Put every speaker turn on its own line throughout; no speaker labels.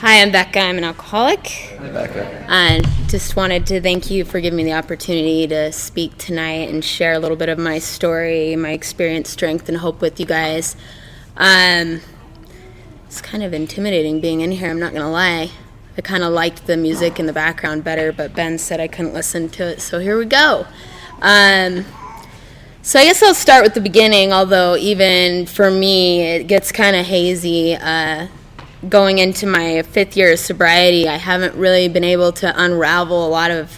Hi, I'm Becca. I'm an alcoholic.
Hi, Becca.
I just wanted to thank you for giving me the opportunity to speak tonight and share a little bit of my story, my experience, strength, and hope with you guys. It's kind of intimidating being in here, I'm not going to lie. I kind of liked the music in the background better, but Ben said I couldn't listen to it, so here we go. So I guess I'll start with the beginning, although even for me it gets kind of hazy. Going into my 5th year of sobriety, I haven't really been able to unravel a lot of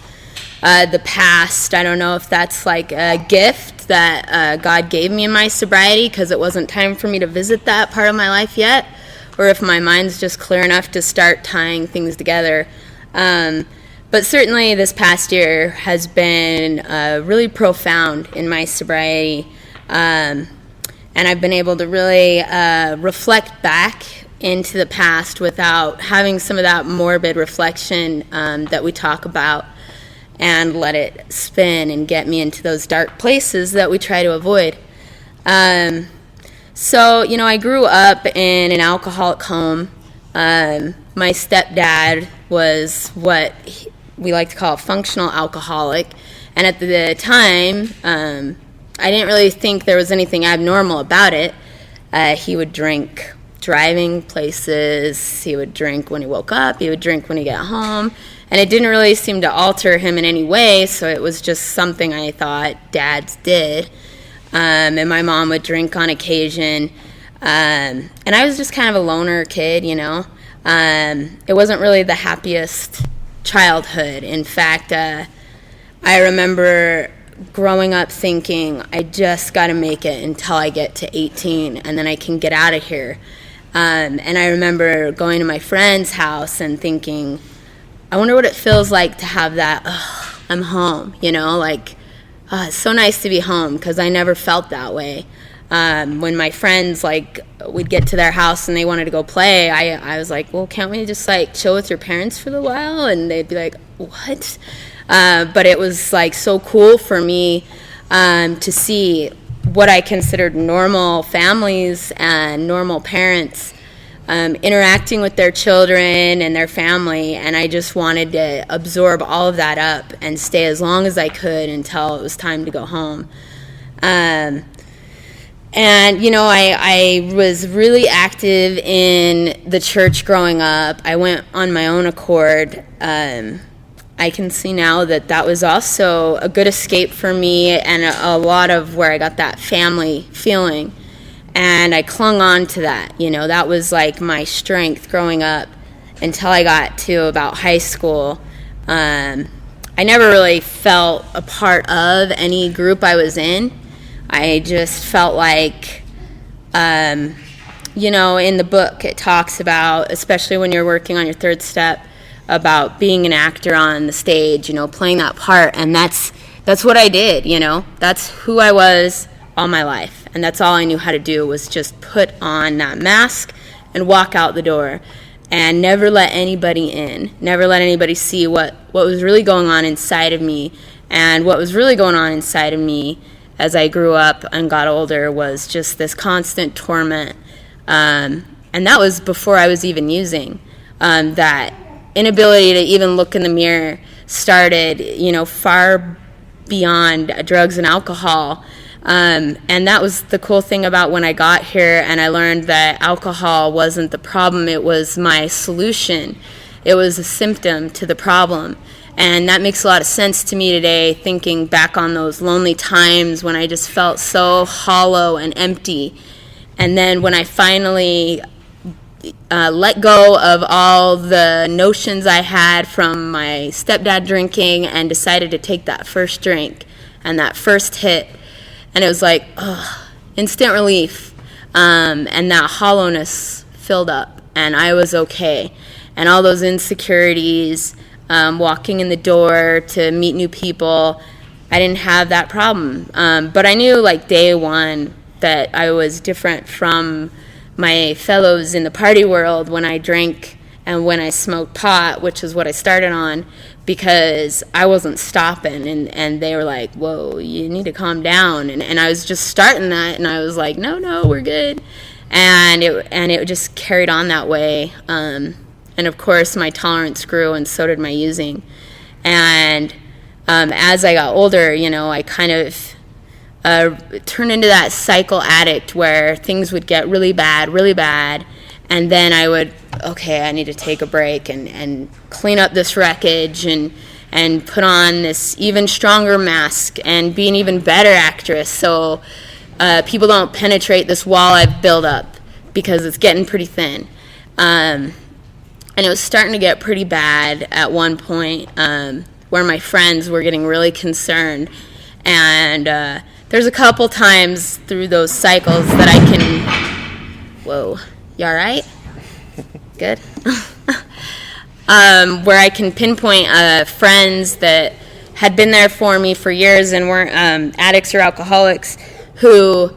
the past. I don't know if that's like a gift that God gave me in my sobriety because it wasn't time for me to visit that part of my life yet, or if my mind's just clear enough to start tying things together. But certainly this past year has been really profound in my sobriety, and I've been able to really reflect back into the past without having some of that morbid reflection that we talk about, and let it spin and get me into those dark places that we try to avoid. So, I grew up in an alcoholic home. My stepdad was what we like to call a functional alcoholic, and at the time, I didn't really think there was anything abnormal about it. He would drink driving places, he would drink when he woke up, he would drink when he got home, and it didn't really seem to alter him in any way, so it was just something I thought dads did. And my mom would drink on occasion, and I was just kind of a loner kid, It wasn't really the happiest childhood. In fact, I remember growing up thinking, I just got to make it until I get to 18, and then I can get out of here. And I remember going to my friend's house and thinking, I wonder what it feels like to have that, I'm home, it's so nice to be home, because I never felt that way. When my friends, we'd get to their house and they wanted to go play, I was like, well, can't we just, chill with your parents for a little while? And they'd be like, what? But it was, so cool for me to see what I considered normal families and normal parents interacting with their children and their family, and I just wanted to absorb all of that up and stay as long as I could until it was time to go home. And, I was really active in the church growing up. I went on my own accord. I can see now that was also a good escape for me and a lot of where I got that family feeling. And I clung on to that. That was my strength growing up until I got to about high school. I never really felt a part of any group I was in. I just felt like, in the book it talks about, especially when you're working on your third step, about being an actor on the stage, playing that part, and that's what I did, That's who I was all my life, and that's all I knew how to do, was just put on that mask and walk out the door and never let anybody in, never let anybody see what was really going on inside of me. And what was really going on inside of me as I grew up and got older was just this constant torment, and that was before I was even using. That inability to even look in the mirror started, far beyond drugs and alcohol. And that was the cool thing about when I got here, and I learned that alcohol wasn't the problem, it was my solution. It was a symptom to the problem. And that makes a lot of sense to me today, thinking back on those lonely times when I just felt so hollow and empty. And then when I finally let go of all the notions I had from my stepdad drinking and decided to take that first drink and that first hit, and it was like, instant relief, and that hollowness filled up, and I was okay. And all those insecurities, walking in the door to meet new people, I didn't have that problem. But I knew day one that I was different from my fellows in the party world when I drank and when I smoked pot, which is what I started on, because I wasn't stopping, and they were like, whoa, you need to calm down, and I was just starting that, and I was like, no, we're good, and it just carried on that way, and And of course, my tolerance grew, and so did my using. And as I got older, I kind of turned into that cycle addict where things would get really bad, and then I would, I need to take a break and clean up this wreckage and put on this even stronger mask and be an even better actress so people don't penetrate this wall I've built up, because it's getting pretty thin. And it was starting to get pretty bad at one point, where my friends were getting really concerned. And there's a couple times through those cycles that I can... Whoa, you all right? Good? Where I can pinpoint friends that had been there for me for years and weren't addicts or alcoholics, who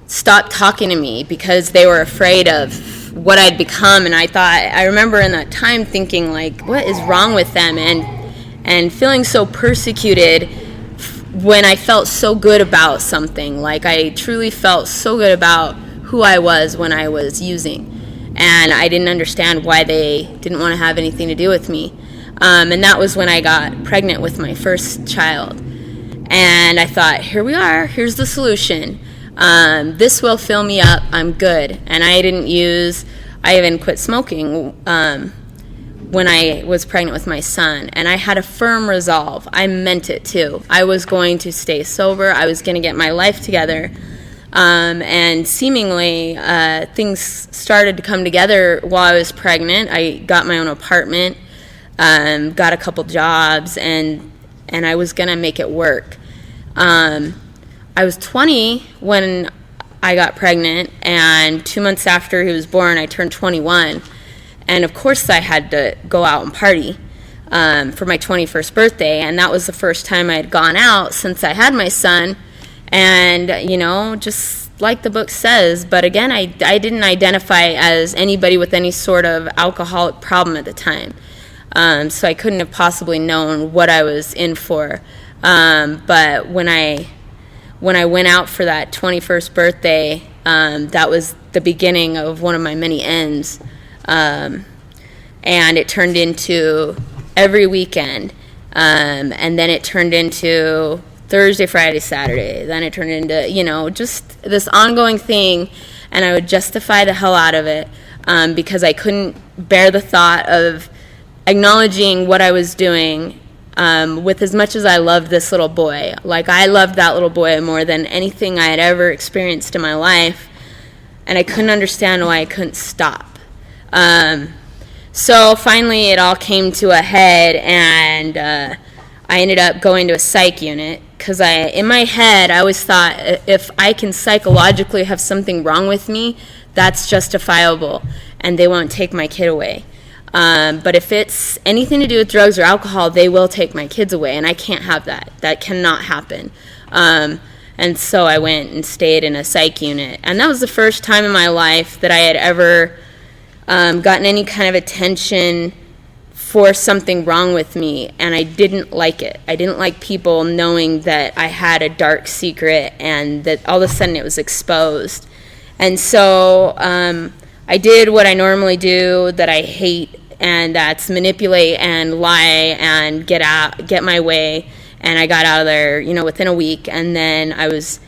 stopped talking to me because they were afraid of what I'd become. And I remember in that time thinking, like, what is wrong with them? And feeling so persecuted when I felt so good about something. Like, I truly felt so good about who I was when I was using. And I didn't understand why they didn't want to have anything to do with me. And that was when I got pregnant with my first child. And I thought, here we are, here's the solution. This will fill me up, I'm good. And I even quit smoking when I was pregnant with my son. And I had a firm resolve. I meant it too. I was going to stay sober. I was going to get my life together. And seemingly, things started to come together while I was pregnant. I got my own apartment, got a couple jobs, and I was going to make it work. I was 20 when I got pregnant, and 2 months after he was born, I turned 21. And of course, I had to go out and party for my 21st birthday, and that was the first time I had gone out since I had my son. And, just like the book says, but again, I didn't identify as anybody with any sort of alcoholic problem at the time. So I couldn't have possibly known what I was in for. But when I went out for that 21st birthday, that was the beginning of one of my many ends. And it turned into every weekend. And then it turned into Thursday, Friday, Saturday. Then it turned into, just this ongoing thing. And I would justify the hell out of it because I couldn't bear the thought of acknowledging what I was doing with as much as I loved this little boy. Like, I loved that little boy more than anything I had ever experienced in my life. And I couldn't understand why I couldn't stop. So finally it all came to a head, and I ended up going to a psych unit because in my head, I always thought if I can psychologically have something wrong with me, that's justifiable, and they won't take my kid away. But if it's anything to do with drugs or alcohol, they will take my kids away, and I can't have that. That cannot happen. And so I went and stayed in a psych unit. And that was the first time in my life that I had ever gotten any kind of attention for something wrong with me, and I didn't like it. I didn't like people knowing that I had a dark secret and that all of a sudden it was exposed. And so I did what I normally do that I hate, and that's manipulate and lie and get my way. And I got out of there, within a week. And then I was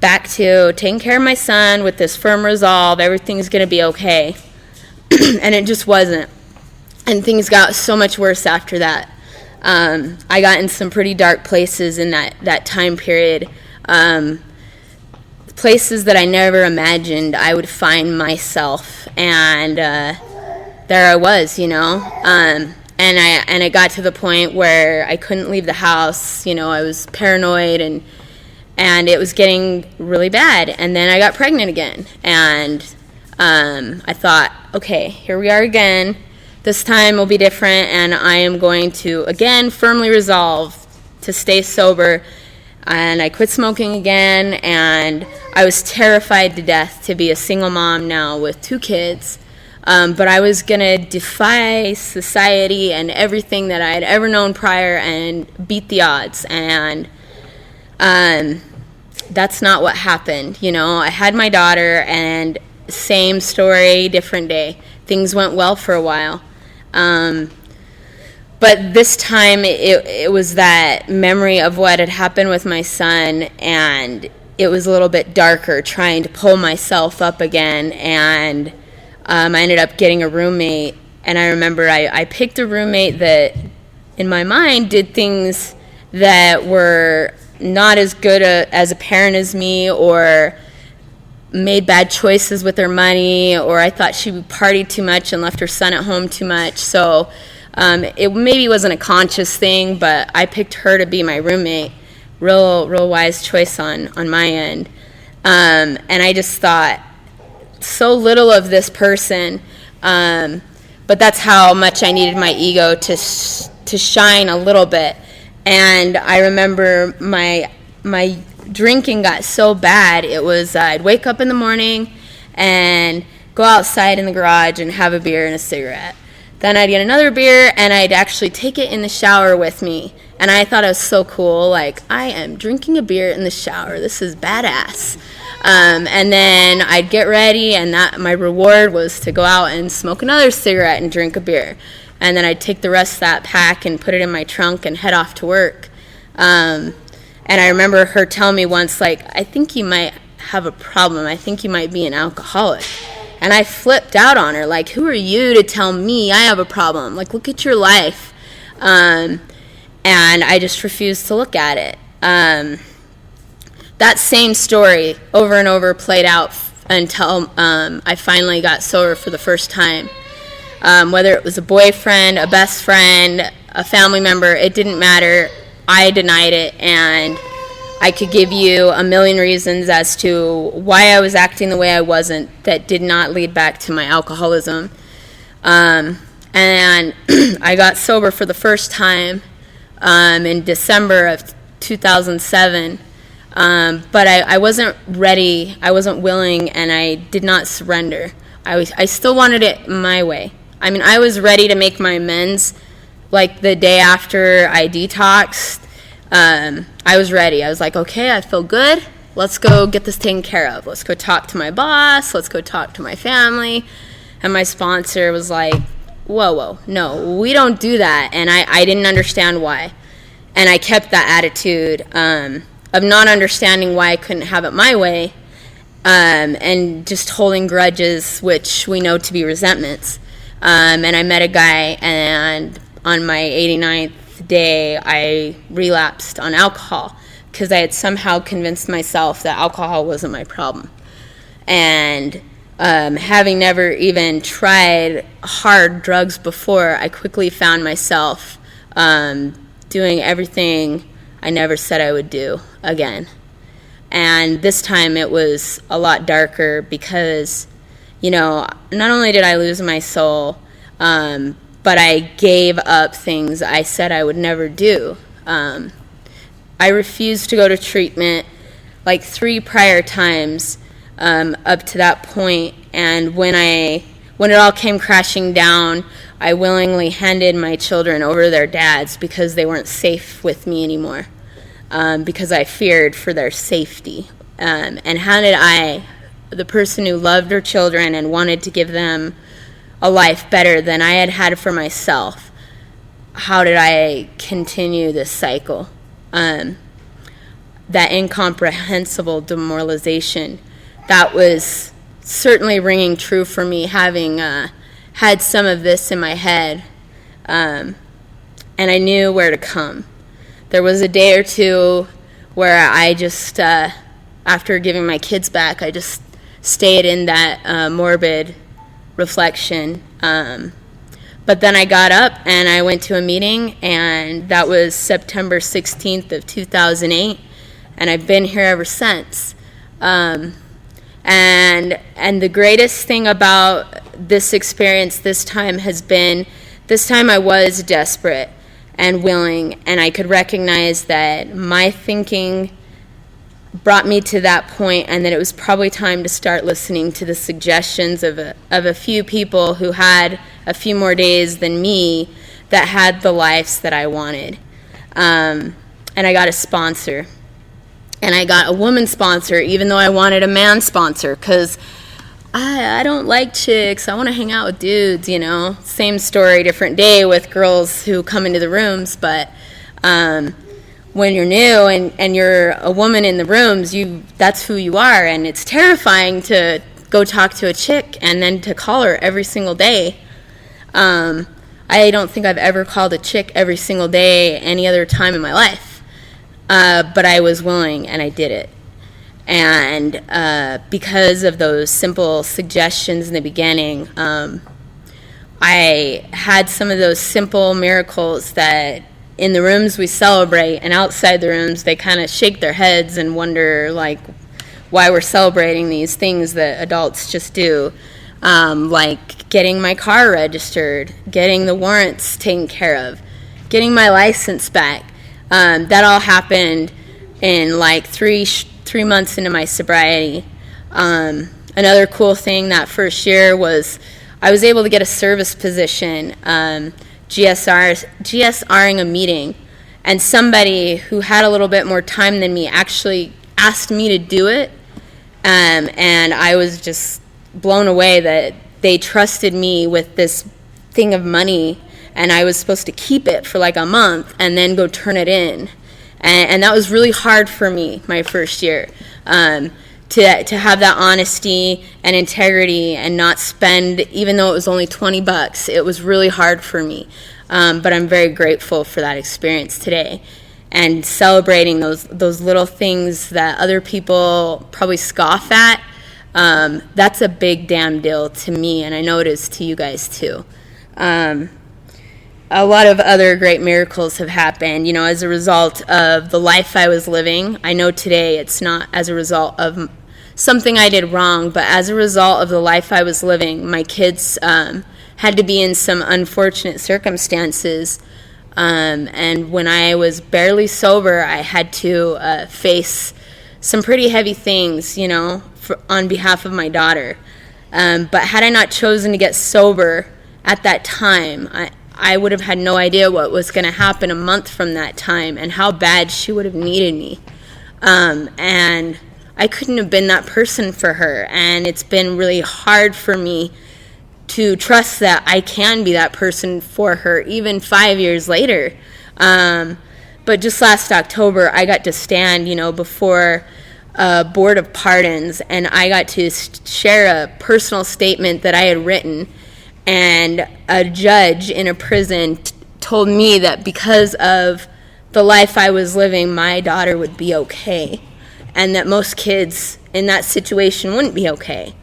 back to taking care of my son with this firm resolve, everything's going to be okay. And it just wasn't. And things got so much worse after that. I got in some pretty dark places in that time period. Places that I never imagined I would find myself. And there I was, And it got to the point where I couldn't leave the house. I was paranoid, and it was getting really bad. And then I got pregnant again. And I thought, okay, here we are again. This time will be different, and I am going to, again, firmly resolve to stay sober. And I quit smoking again, and I was terrified to death to be a single mom now with 2 kids. But I was going to defy society and everything that I had ever known prior and beat the odds. And that's not what happened. I had my daughter, and same story, different day. Things went well for a while. But this time it was that memory of what had happened with my son, and it was a little bit darker, trying to pull myself up again. And I ended up getting a roommate, and I remember I picked a roommate that, in my mind, did things that were not as good as a parent as me, or made bad choices with their money, or I thought she partied too much and left her son at home too much. So it maybe wasn't a conscious thing, but I picked her to be my roommate. Real wise choice on my end. And I just thought so little of this person, but that's how much I needed my ego to shine a little bit. And I remember my drinking got so bad, it was I'd wake up in the morning and go outside in the garage and have a beer and a cigarette. Then I'd get another beer, and I'd actually take it in the shower with me. And I thought it was so cool, like, I am drinking a beer in the shower. This is badass. And then I'd get ready, and my reward was to go out and smoke another cigarette and drink a beer. And then I'd take the rest of that pack and put it in my trunk and head off to work. And I remember her telling me once, like, I think you might have a problem. I think you might be an alcoholic. And I flipped out on her, like, who are you to tell me I have a problem? Like, look at your life. And I just refused to look at it. That same story over and over played out until I finally got sober for the first time. Whether it was a boyfriend, a best friend, a family member, it didn't matter. I denied it, and I could give you a million reasons as to why I was acting the way I wasn't that did not lead back to my alcoholism. And I got sober for the first time in December of 2007. But I wasn't ready, I wasn't willing, and I did not surrender. I still wanted it my way. I mean, I was ready to make my amends, like the day after I detoxed. I was ready. I was like, okay, I feel good. Let's go get this taken care of. Let's go talk to my boss. Let's go talk to my family. And my sponsor was like, whoa, no, we don't do that. And I didn't understand why. And I kept that attitude of not understanding why I couldn't have it my way, and just holding grudges, which we know to be resentments. And I met a guy, and on my 89th day, I relapsed on alcohol because I had somehow convinced myself that alcohol wasn't my problem. And having never even tried hard drugs before, I quickly found myself doing everything I never said I would do again. And this time it was a lot darker because, not only did I lose my soul, but I gave up things I said I would never do. I refused to go to treatment like 3 prior times up to that point. And when it all came crashing down, I willingly handed my children over to their dads because they weren't safe with me anymore, because I feared for their safety. And how did I, the person who loved her children and wanted to give them a life better than I had had for myself, how did I continue this cycle? That incomprehensible demoralization, that was certainly ringing true for me, having had some of this in my head, and I knew where to come. There was a day or two where I just, after giving my kids back, I just stayed in that morbid reflection. But then I got up and I went to a meeting, and that was September 16th of 2008, and I've been here ever since. And the greatest thing about this experience this time has been, this time I was desperate and willing, and I could recognize that my thinking brought me to that point, and that it was probably time to start listening to the suggestions of a few people who had a few more days than me that had the lives that I wanted. And I got a sponsor. And I got a woman sponsor, even though I wanted a man sponsor, because I don't like chicks. I want to hang out with dudes, Same story, different day with girls who come into the rooms. But when you're new and you're a woman in the rooms, that's who you are. And it's terrifying to go talk to a chick and then to call her every single day. I don't think I've ever called a chick every single day any other time in my life. But I was willing, and I did it. And because of those simple suggestions in the beginning, I had some of those simple miracles that in the rooms we celebrate, and outside the rooms they kind of shake their heads and wonder, like, why we're celebrating these things that adults just do. Like getting my car registered, getting the warrants taken care of, getting my license back. That all happened in like three months into my sobriety. Another cool thing that first year was I was able to get a service position, GSRing a meeting, and somebody who had a little bit more time than me actually asked me to do it, and I was just blown away that they trusted me with this thing of money, and I was supposed to keep it for like a month and then go turn it in. And that was really hard for me my first year, to have that honesty and integrity and not spend, even though it was only $20, it was really hard for me. But I'm very grateful for that experience today, and celebrating those little things that other people probably scoff at. That's a big damn deal to me, and I know it is to you guys too. A lot of other great miracles have happened, as a result of the life I was living. I know today it's not as a result of something I did wrong, but as a result of the life I was living, my kids had to be in some unfortunate circumstances. And when I was barely sober, I had to face some pretty heavy things, on behalf of my daughter. But had I not chosen to get sober at that time, I would have had no idea what was going to happen a month from that time and how bad she would have needed me. And I couldn't have been that person for her. And it's been really hard for me to trust that I can be that person for her, even 5 years later. But just last October, I got to stand, before a board of pardons, and I got to share a personal statement that I had written. And a judge in a prison told me that because of the life I was living, my daughter would be okay, and that most kids in that situation wouldn't be okay.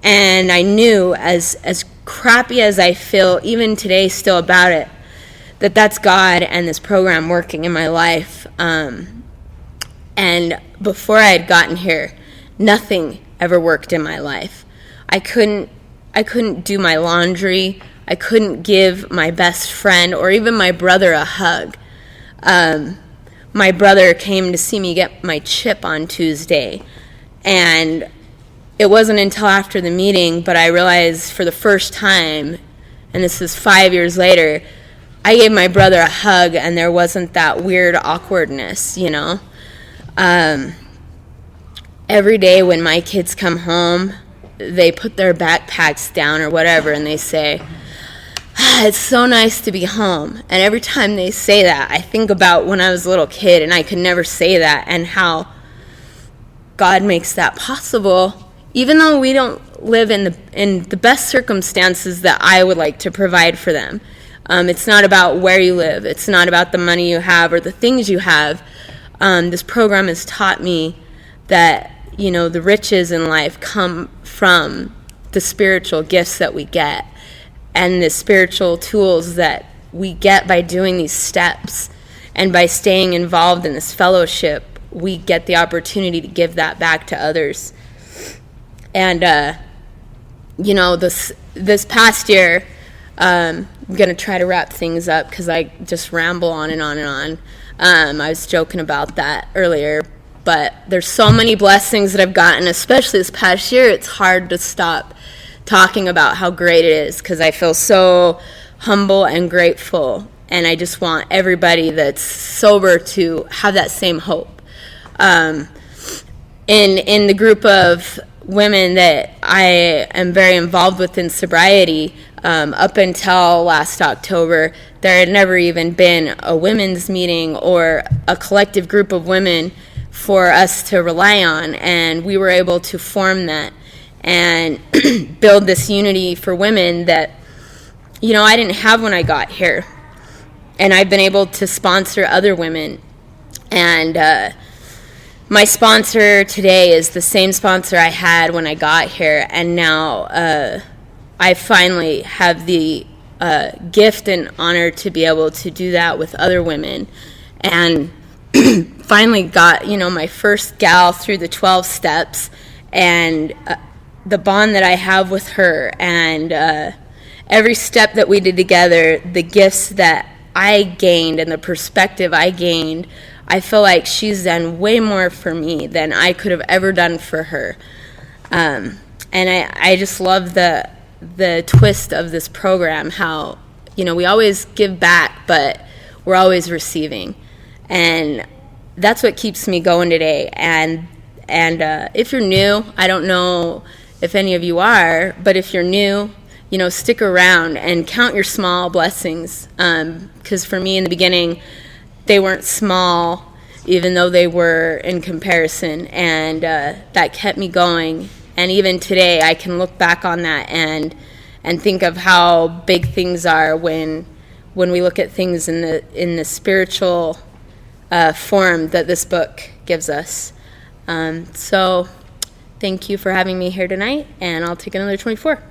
And I knew, as crappy as I feel even today still about it, that that's God and this program working in my life. And before I had gotten here, nothing ever worked in my life. I couldn't do my laundry. I couldn't give my best friend or even my brother a hug. My brother came to see me get my chip on Tuesday, and it wasn't until after the meeting, but I realized for the first time, and this is 5 years later, I gave my brother a hug, and there wasn't that weird awkwardness, Every day when my kids come home, they put their backpacks down or whatever, and they say, it's so nice to be home. And every time they say that, I think about when I was a little kid and I could never say that, and how God makes that possible, even though we don't live in the best circumstances that I would like to provide for them. It's not about where you live. It's not about the money you have or the things you have. This program has taught me that the riches in life come from the spiritual gifts that we get, and the spiritual tools that we get by doing these steps, and by staying involved in this fellowship, we get the opportunity to give that back to others. And this past year, I'm going to try to wrap things up because I just ramble on and on and on. I was joking about that earlier, but there's so many blessings that I've gotten, especially this past year. It's hard to stop talking about how great it is because I feel so humble and grateful, and I just want everybody that's sober to have that same hope. In the group of women that I am very involved with in sobriety. Up until last October, there had never even been a women's meeting or a collective group of women for us to rely on, and we were able to form that and build this unity for women that, I didn't have when I got here. And I've been able to sponsor other women. And my sponsor today is the same sponsor I had when I got here, and now I finally have the gift and honor to be able to do that with other women. And finally got, my first gal through the 12 steps, and the bond that I have with her, and every step that we did together, the gifts that I gained and the perspective I gained, I feel like she's done way more for me than I could have ever done for her. And I just love the twist of this program, how, we always give back, but we're always receiving. And that's what keeps me going today. And if you're new, I don't know if any of you are, but if you're new, stick around and count your small blessings. Because for me in the beginning, they weren't small, even though they were in comparison. And that kept me going. And even today, I can look back on that and think of how big things are when we look at things in the spiritual form that this book gives us. So thank you for having me here tonight, and I'll take another 24.